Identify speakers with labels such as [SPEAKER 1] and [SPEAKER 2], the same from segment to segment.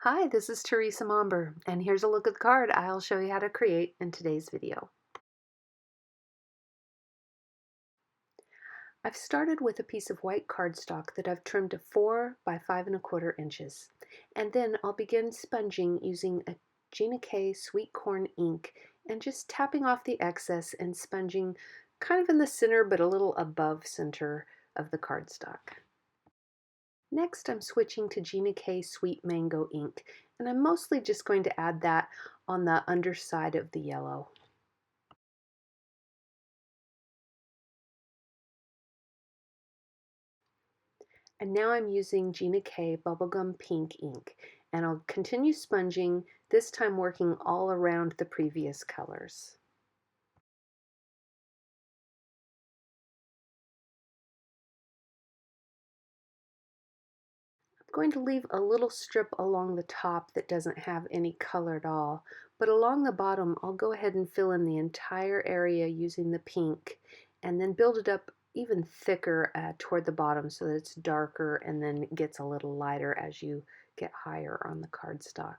[SPEAKER 1] Hi, this is Teresa Momber, and here's a look at the card I'll show you how to create in today's video. I've started with a piece of white cardstock that I've trimmed to 4 by 5¼ inches, and then I'll begin sponging using a Gina K sweet corn ink and just tapping off the excess and sponging kind of in the center but a little above center of the cardstock. Next, I'm switching to Gina K Sweet Mango ink, and I'm mostly just going to add that on the underside of the yellow. And now I'm using Gina K Bubblegum Pink ink, and I'll continue sponging, this time working all around the previous colors. I'm going to leave a little strip along the top that doesn't have any color at all, but along the bottom I'll go ahead and fill in the entire area using the pink and then build it up even thicker toward the bottom so that it's darker and then gets a little lighter as you get higher on the cardstock.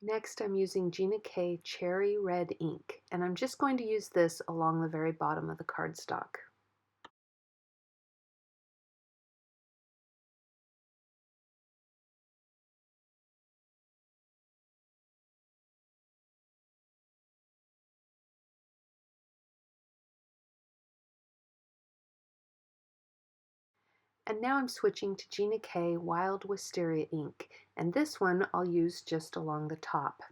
[SPEAKER 1] Next, I'm using Gina K Cherry Red ink, and I'm just going to use this along the very bottom of the cardstock. And now I'm switching to Gina K Wild Wisteria ink, and this one I'll use just along the top.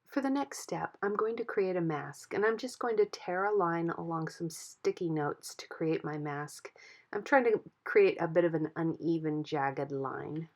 [SPEAKER 1] For the next step, I'm going to create a mask, and I'm just going to tear a line along some sticky notes to create my mask. I'm trying to create a bit of an uneven, jagged line.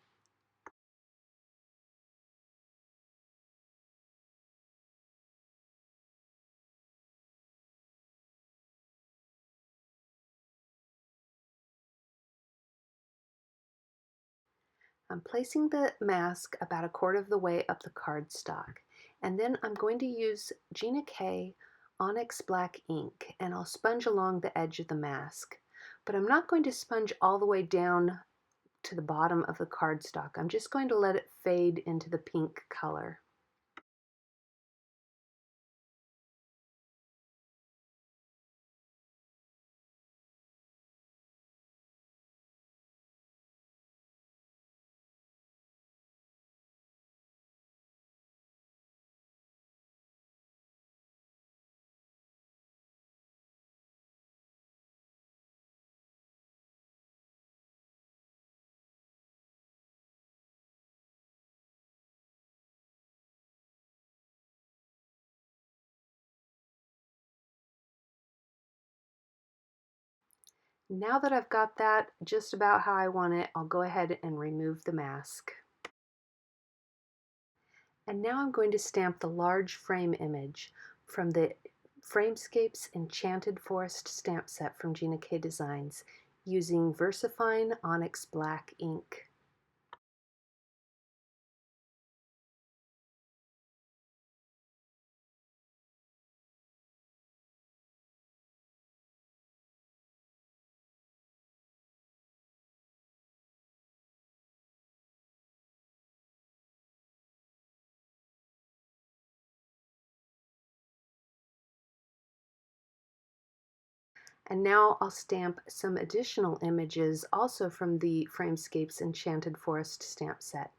[SPEAKER 1] I'm placing the mask about 1/4 of the way up the cardstock, and then I'm going to use Gina K Onyx Black ink, and I'll sponge along the edge of the mask. But I'm not going to sponge all the way down to the bottom of the cardstock. I'm just going to let it fade into the pink color. Now that I've got that just about how I want it, I'll go ahead and remove the mask. And now I'm going to stamp the large frame image from the Framescapes Enchanted Forest stamp set from Gina K Designs using Versafine Onyx Black ink. And now I'll stamp some additional images also from the Framescapes Enchanted Forest stamp set.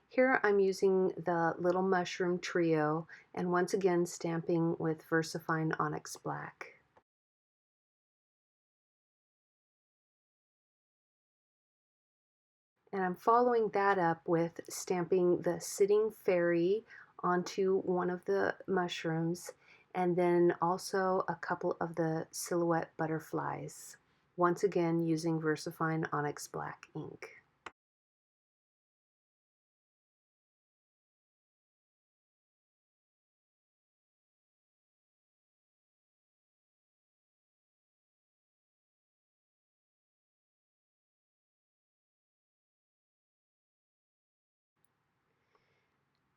[SPEAKER 1] Here I'm using the Little Mushroom Trio and once again stamping with Versafine Onyx Black. And I'm following that up with stamping the sitting fairy onto one of the mushrooms, and then also a couple of the silhouette butterflies, once again using Versafine Onyx Black ink.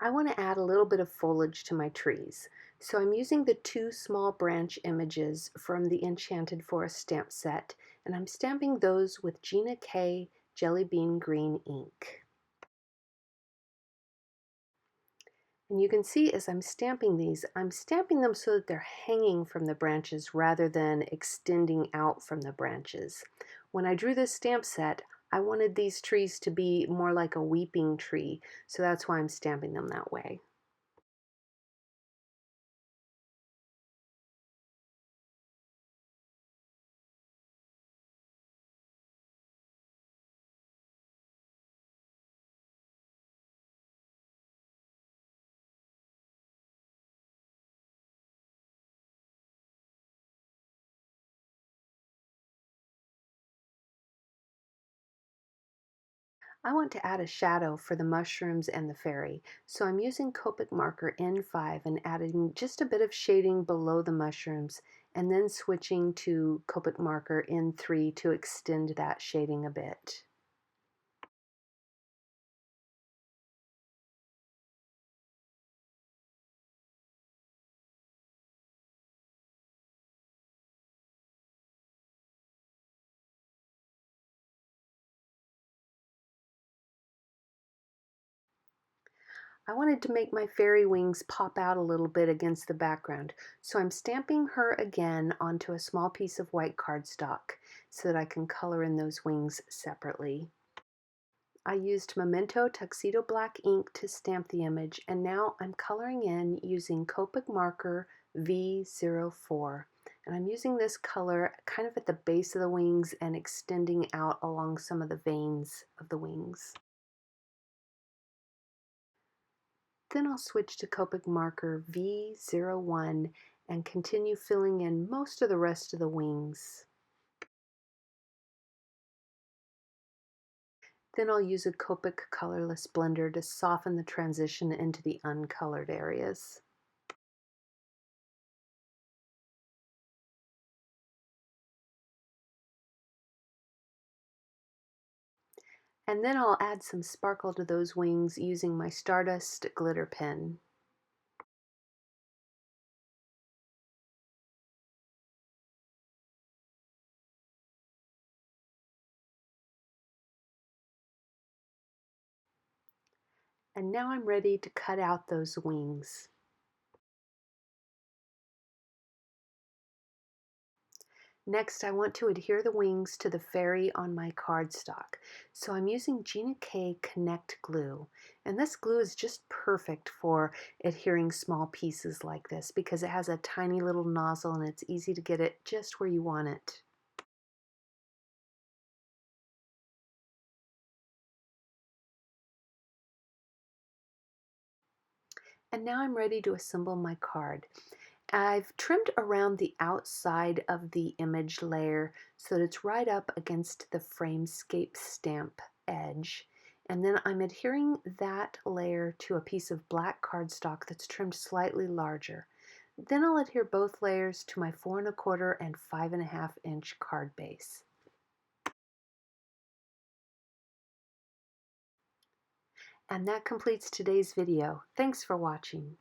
[SPEAKER 1] I want to add a little bit of foliage to my trees, so I'm using the two small branch images from the Enchanted Forest stamp set, and I'm stamping those with Gina K Jelly Bean Green ink. And you can see as I'm stamping these, I'm stamping them so that they're hanging from the branches rather than extending out from the branches. When I drew this stamp set, I wanted these trees to be more like a weeping tree, so that's why I'm stamping them that way. I want to add a shadow for the mushrooms and the fairy, so I'm using Copic Marker N5 and adding just a bit of shading below the mushrooms, and then switching to Copic Marker N3 to extend that shading a bit. I wanted to make my fairy wings pop out a little bit against the background, so I'm stamping her again onto a small piece of white cardstock so that I can color in those wings separately. I used Memento Tuxedo Black ink to stamp the image, and now I'm coloring in using Copic Marker V04. And I'm using this color kind of at the base of the wings and extending out along some of the veins of the wings. Then I'll switch to Copic Marker V01 and continue filling in most of the rest of the wings. Then I'll use a Copic colorless blender to soften the transition into the uncolored areas. And then I'll add some sparkle to those wings using my Stardust Glitter Pen. And now I'm ready to cut out those wings. Next, I want to adhere the wings to the fairy on my cardstock. So I'm using Gina K Connect glue. And this glue is just perfect for adhering small pieces like this because it has a tiny little nozzle and it's easy to get it just where you want it. And now I'm ready to assemble my card. I've trimmed around the outside of the image layer so that it's right up against the Framescapes stamp edge. And then I'm adhering that layer to a piece of black cardstock that's trimmed slightly larger. Then I'll adhere both layers to my 4 1/4 and 5 1/2 inch card base. And that completes today's video. Thanks for watching.